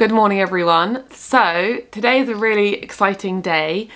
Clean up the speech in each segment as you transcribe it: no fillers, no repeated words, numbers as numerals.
Good morning everyone. So today is a really exciting day.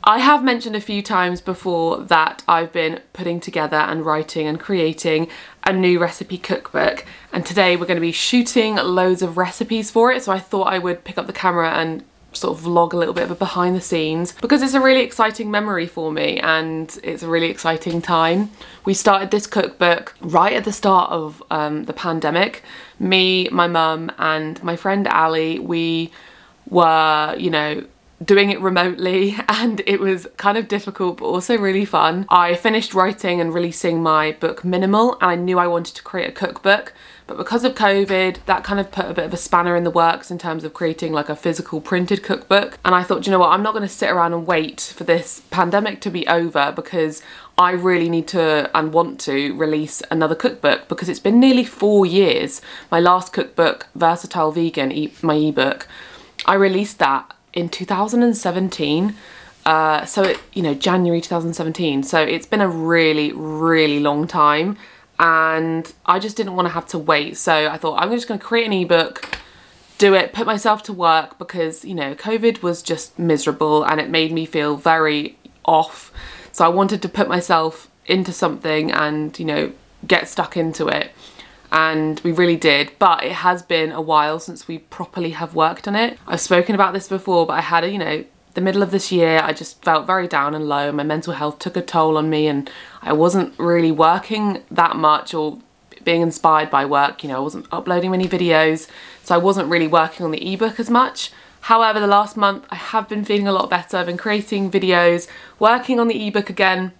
I have mentioned a few times before that I've been putting together and writing and creating a new recipe cookbook, and today we're going to be shooting loads of recipes for it, so I thought I would pick up the camera and sort of vlog a little bit of a behind the scenes because it's a really exciting memory for me and it's a really exciting time. We started this cookbook right at the start of the pandemic. Me, my mum and my friend Ali, we were, doing it remotely, and it was kind of difficult but also really fun. I finished writing and releasing my book Minimal, and I knew I wanted to create a cookbook, but because of COVID that kind of put a bit of a spanner in the works in terms of creating like a physical printed cookbook. And I thought, you know what, I'm not going to sit around and wait for this pandemic to be over, because I really need to and want to release another cookbook, because it's been nearly 4 years. My last cookbook, Versatile Vegan, my ebook, I released that in 2017, January 2017, so it's been a really long time, and I just didn't want to have to wait. So I thought I'm just going to create an ebook, do it, put myself to work, because COVID was just miserable and it made me feel very off, so I wanted to put myself into something and get stuck into it. And we really did, but it has been a while since we properly have worked on it. I've spoken about this before, but I had the middle of this year, I just felt very down and low. My mental health took a toll on me, and I wasn't really working that much or being inspired by work. I wasn't uploading many videos, so I wasn't really working on the ebook as much. However, the last month I have been feeling a lot better. I've been creating videos, working on the ebook again,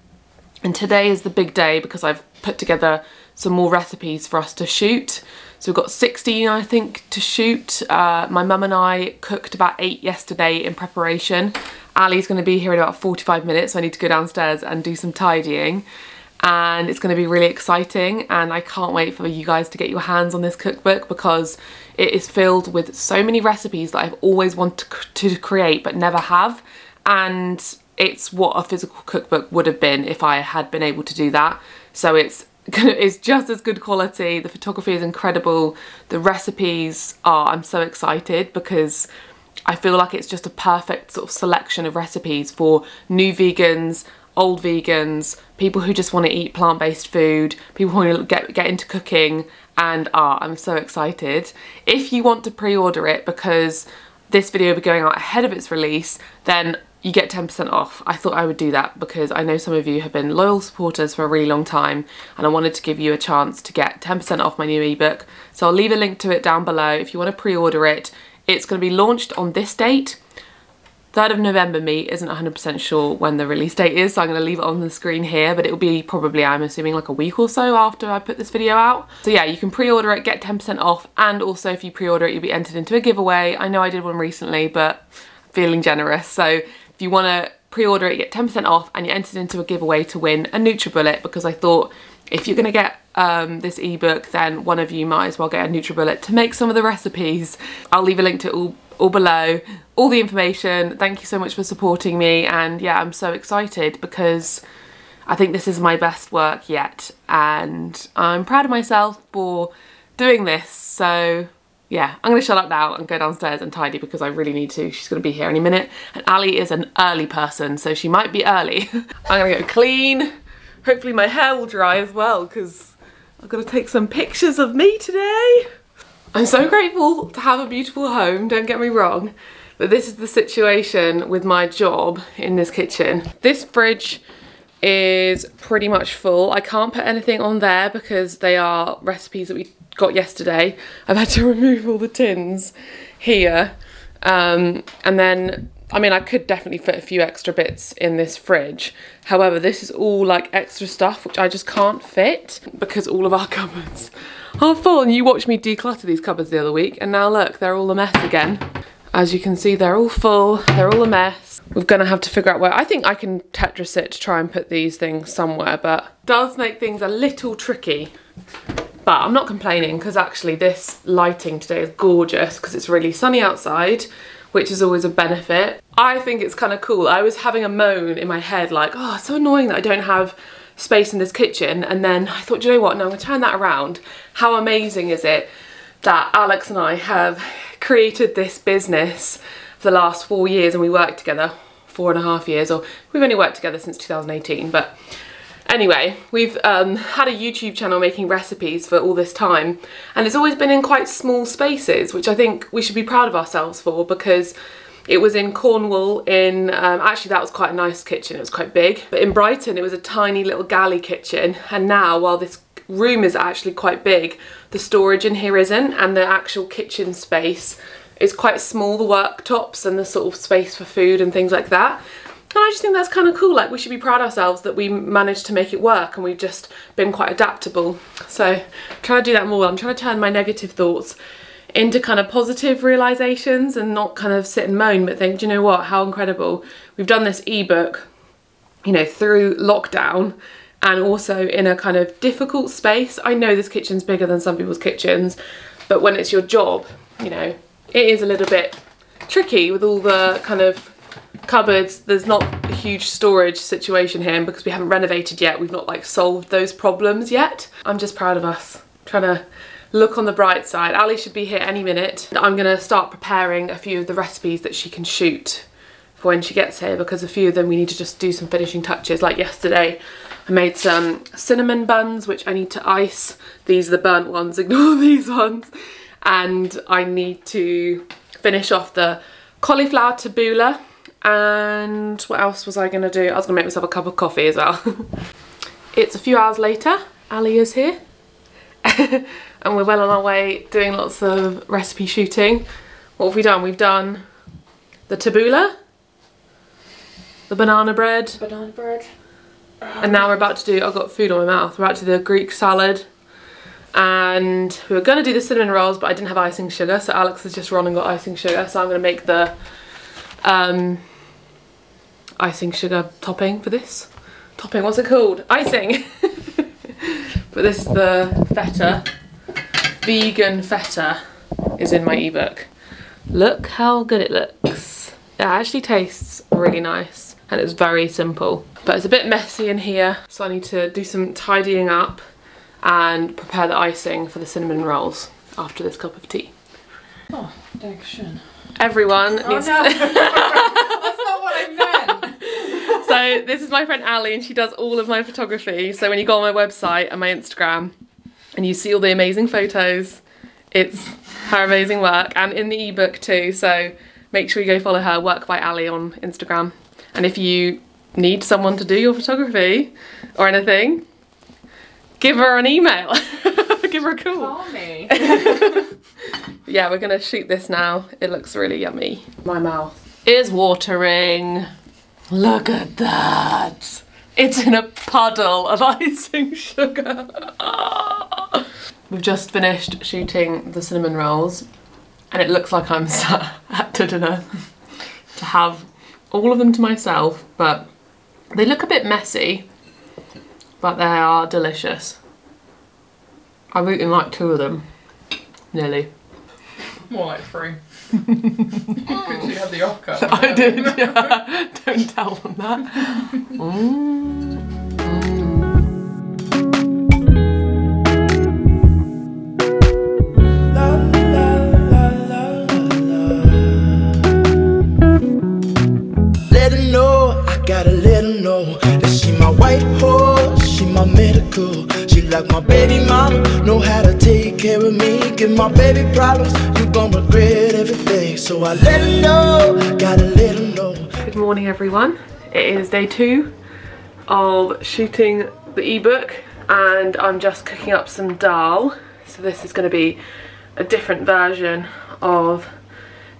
and today is the big day because I've put together some more recipes for us to shoot. So we've got 16, I think, to shoot. My mum and I cooked about 8 yesterday in preparation. Ali's going to be here in about 45 minutes, so I need to go downstairs and do some tidying. And it's going to be really exciting, and I can't wait for you guys to get your hands on this cookbook, because it is filled with so many recipes that I've always wanted to create but never have. And it's what a physical cookbook would have been if I had been able to do that. So it's just as good quality. The photography is incredible. The recipes are, I'm so excited, because I feel like it's just a perfect sort of selection of recipes for new vegans, old vegans, people who just want to eat plant-based food, people who want to get into cooking, and I'm so excited. If you want to pre-order it, because this video will be going out ahead of its release, then you get 10% off. I thought I would do that because I know some of you have been loyal supporters for a really long time, and I wanted to give you a chance to get 10% off my new ebook. So I'll leave a link to it down below if you want to pre-order it. It's going to be launched on this date. 3rd of November me isn't 100% sure when the release date is, so I'm going to leave it on the screen here, but it will be probably, I'm assuming, like a week or so after I put this video out. So yeah, you can pre-order it, get 10% off, and also if you pre-order it, you'll be entered into a giveaway. I know I did one recently, but I'm feeling generous, so if you want to pre-order it, you get 10% off, and you're entered into a giveaway to win a Nutribullet, because I thought if you're going to get this ebook, then one of you might as well get a Nutribullet to make some of the recipes. I'll leave a link to it all below, all the information. Thank you so much for supporting me, and yeah, I'm so excited because I think this is my best work yet, and I'm proud of myself for doing this. So yeah, I'm going to shut up now and go downstairs and tidy, because I really need to. She's going to be here any minute, and Ali is an early person, so she might be early. I'm going to go clean. Hopefully my hair will dry as well, because I've got to take some pictures of me today. I'm so grateful to have a beautiful home, don't get me wrong, but this is the situation with my job in this kitchen. This fridge is pretty much full. I can't put anything on there because they are recipes that we got yesterday. I've had to remove all the tins here, and then I could definitely fit a few extra bits in this fridge. However, this is all like extra stuff which I just can't fit because all of our cupboards are full. And you watched me declutter these cupboards the other week, and now look, they're all a mess again. As you can see, they're all full, they're all a mess. We're gonna have to figure out where. I think I can Tetris it to try and put these things somewhere, but it does make things a little tricky. But I'm not complaining, because actually this lighting today is gorgeous because it's really sunny outside, which is always a benefit. I think it's kind of cool. I was having a moan in my head like, oh, it's so annoying that I don't have space in this kitchen, and then I thought, you know what, no, I'm gonna turn that around. How amazing is it that Alex and I have created this business for the last 4 years, and we worked together 4.5 years, or we've only worked together since 2018, but anyway, we've had a YouTube channel making recipes for all this time, and it's always been in quite small spaces, which I think we should be proud of ourselves for, because it was in Cornwall in, actually that was quite a nice kitchen, it was quite big, but in Brighton it was a tiny little galley kitchen, and now while this room is actually quite big, the storage in here isn't, and the actual kitchen space is quite small, the worktops and the sort of space for food and things like that. And I just think that's kind of cool, like we should be proud of ourselves that we managed to make it work, and we've just been quite adaptable. So trying to do that more. I'm trying to turn my negative thoughts into kind of positive realizations and not kind of sit and moan, but think, do you know what, how incredible. We've done this ebook, you know, through lockdown, and also in a kind of difficult space. I know this kitchen's bigger than some people's kitchens, but when it's your job, you know, it is a little bit tricky with all the kind of cupboards. There's not a huge storage situation here, and because we haven't renovated yet, we've not like solved those problems yet. I'm just proud of us, trying to look on the bright side. Ali should be here any minute. I'm gonna start preparing a few of the recipes that she can shoot for when she gets here, because a few of them we need to just do some finishing touches. Like yesterday, I made some cinnamon buns, which I need to ice. These are the burnt ones, ignore these ones. And I need to finish off the cauliflower tabbouleh. And what else was I gonna do? I was gonna make myself a cup of coffee as well. It's a few hours later, Ali is here. And we're well on our way doing lots of recipe shooting. What have we done? We've done the tabbouleh, the banana bread. And now we're about to do, I've got food on my mouth, we're about to do the Greek salad. And we were gonna do the cinnamon rolls, but I didn't have icing sugar, so Alex has just run and got icing sugar, so I'm gonna make the icing sugar topping for this. Topping, what's it called? Icing! But this is the feta. Vegan feta is in my ebook. Look how good it looks. It actually tastes really nice, and it's very simple. But it's a bit messy in here, so I need to do some tidying up and prepare the icing for the cinnamon rolls after this cup of tea. Oh, Dankeschön. Everyone needs no. That's not what I meant. So this is my friend Ali, and she does all of my photography. So when you go on my website and my Instagram and you see all the amazing photos, it's her amazing work, and in the ebook too. So make sure you go follow her, Work by Ali, on Instagram. And if you need someone to do your photography or anything, give her an email. Give her a call. Call me. Yeah, we're gonna shoot this now. It looks really yummy. My mouth is watering. Look at that. It's in a puddle of icing sugar. We've just finished shooting the cinnamon rolls, and it looks like I'm sat at dinner to have all of them to myself, but they look a bit messy, but they are delicious. I've eaten like 2 of them, nearly. More like 3. Because you had the off cut. I did, yeah. Don't tell them that. Let her know, I gotta let her know that she my white horse, she my medical. She like my baby mama, know how to take care of me. Give my baby problems, you gon' regret everything. So I let her know, gotta let her know. Good morning everyone. It is day 2 of shooting the ebook, and I'm just cooking up some dal. So this is going to be a different version of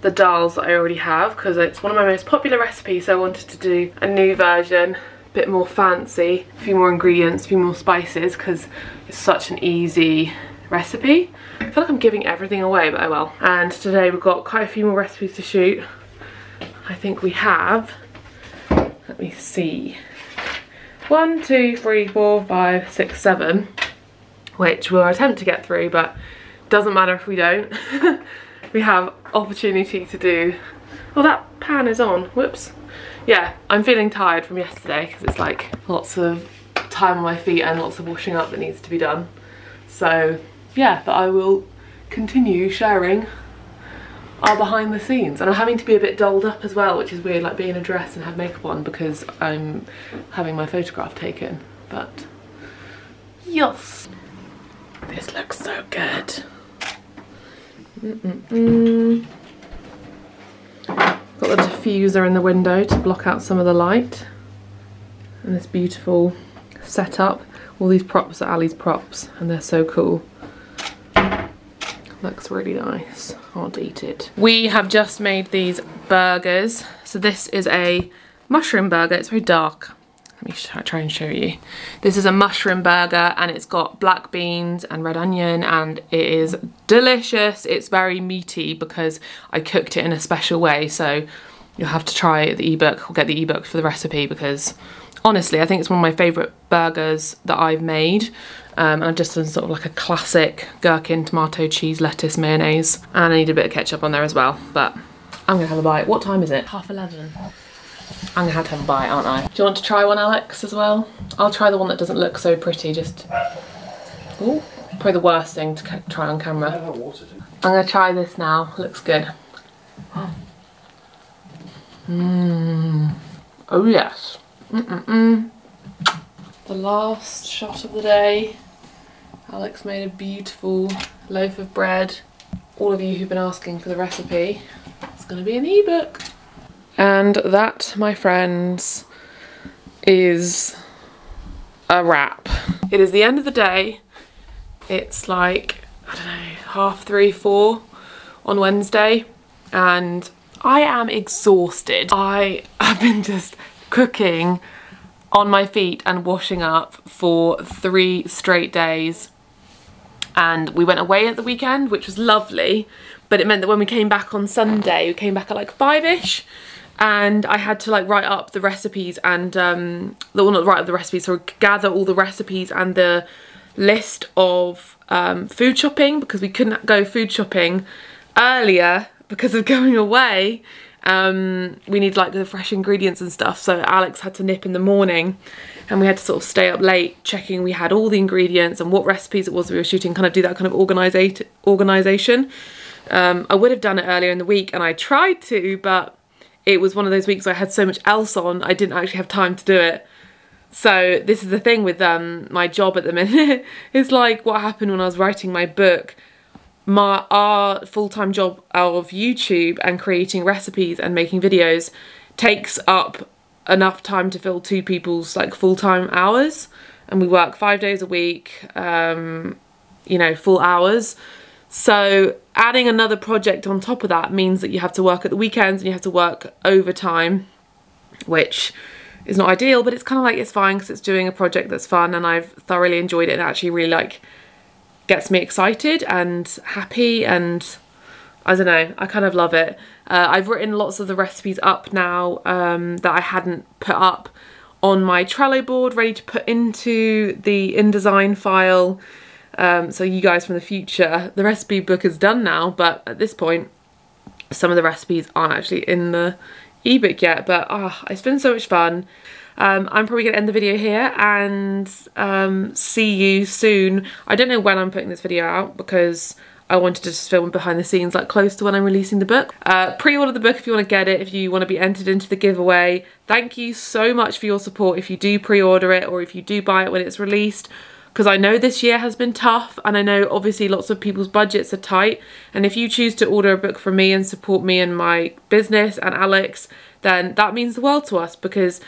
the dals that I already have, because it's one of my most popular recipes, so I wanted to do a new version, a bit more fancy, a few more ingredients, a few more spices, because it's such an easy recipe. I feel like I'm giving everything away, but oh well. And today we've got quite a few more recipes to shoot. I think we have, let me see, 1, 2, 3, 4, 5, 6, 7, which we'll attempt to get through, but doesn't matter if we don't. We have opportunity to do, oh, that pan is on, whoops. Yeah, I'm feeling tired from yesterday because it's like lots of time on my feet and lots of washing up that needs to be done. So yeah, but I will continue sharing our behind the scenes. And I'm having to be a bit dolled up as well, which is weird, like being in a dress and have makeup on because I'm having my photograph taken. But yes, this looks so good. Got the diffuser in the window to block out some of the light. And this beautiful setup. All these props are Ali's props and they're so cool. Looks really nice. Can't eat it. We have just made these burgers. So this is a mushroom burger. It's very dark. Let me try and show you. This is a mushroom burger and it's got black beans and red onion and it is delicious. It's very meaty because I cooked it in a special way. So you'll have to try the ebook or get the ebook for the recipe because honestly, I think it's one of my favourite burgers that I've made. And I've just done sort of like a classic gherkin, tomato, cheese, lettuce, mayonnaise. And I need a bit of ketchup on there as well. But I'm gonna have a bite. What time is it? 11:30. I'm gonna have a bite, aren't I? Do you want to try one, Alex, as well? I'll try the one that doesn't look so pretty, just... Ooh, probably the worst thing to try on camera. I'm gonna try this now, looks good. Oh yes. The last shot of the day. Alex made a beautiful loaf of bread. All of you who've been asking for the recipe, it's gonna be an ebook. And that, my friends, is a wrap. It is the end of the day. It's like, I don't know, 3:30, 4 on Wednesday. And I am exhausted. I have been just cooking on my feet and washing up for 3 straight days. And we went away at the weekend, which was lovely. But it meant that when we came back on Sunday, we came back at like 5ish. And I had to like write up the recipes and, well, not write up the recipes, so gather all the recipes and the list of food shopping because we couldn't go food shopping earlier because of going away. We need like the fresh ingredients and stuff, so Alex had to nip in the morning and we had to sort of stay up late checking we had all the ingredients and what recipes it was we were shooting, kind of do that kind of organisation. I would have done it earlier in the week and I tried to, but it was one of those weeks where I had so much else on, I didn't actually have time to do it. So this is the thing with my job at the minute. It's like what happened when I was writing my book. Our full-time job of YouTube and creating recipes and making videos takes up enough time to fill 2 people's like full-time hours, and we work 5 days a week, you know, full hours. So adding another project on top of that means that you have to work at the weekends and you have to work overtime, which is not ideal, but it's kind of like, it's fine because it's doing a project that's fun and I've thoroughly enjoyed it and actually really like gets me excited and happy, and I don't know, I kind of love it. I've written lots of the recipes up now that I hadn't put up on my Trello board, ready to put into the InDesign file. So you guys from the future, the recipe book is done now, but at this point some of the recipes aren't actually in the ebook yet, but it's been so much fun. I'm probably going to end the video here and see you soon. I don't know when I'm putting this video out because I wanted to just film behind the scenes like close to when I'm releasing the book. Pre-order the book if you want to get it, if you want to be entered into the giveaway. Thank you so much for your support if you do pre-order it or if you do buy it when it's released, because I know this year has been tough and I know obviously lots of people's budgets are tight, and if you choose to order a book from me and support me and my business and Alex, then that means the world to us, because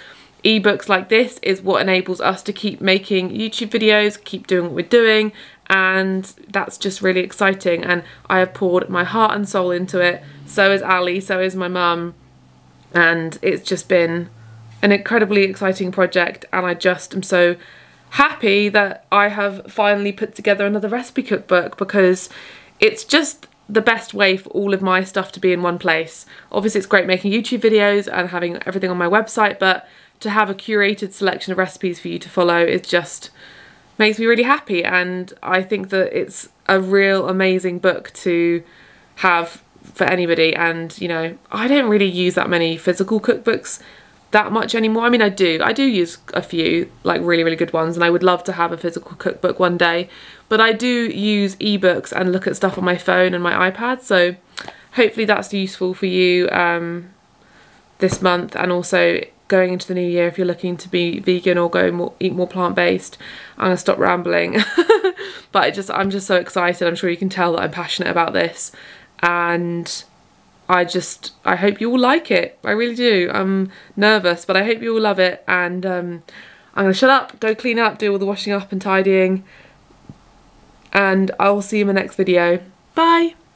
ebooks like this is what enables us to keep making YouTube videos, keep doing what we're doing, and that's just really exciting. And I have poured my heart and soul into it, so is Ali, so is my mum, and it's just been an incredibly exciting project, and I just am so happy that I have finally put together another recipe cookbook, because it's just the best way for all of my stuff to be in one place. Obviously it's great making YouTube videos and having everything on my website, but to have a curated selection of recipes for you to follow, it just makes me really happy. And I think that it's a real amazing book to have for anybody. And you know, I don't really use that many physical cookbooks that much anymore. I mean, I do use a few like really good ones, and I would love to have a physical cookbook one day, but I do use ebooks and look at stuff on my phone and my iPad, so hopefully that's useful for you this month, and also going into the new year if you're looking to be vegan or eat more plant-based. I'm gonna stop rambling. But I'm just so excited. I'm sure you can tell that I'm passionate about this, and I hope you all like it. I really do. I'm nervous, but I hope you all love it. And I'm gonna shut up, go clean up, do all the washing up and tidying, and I will see you in my next video. Bye.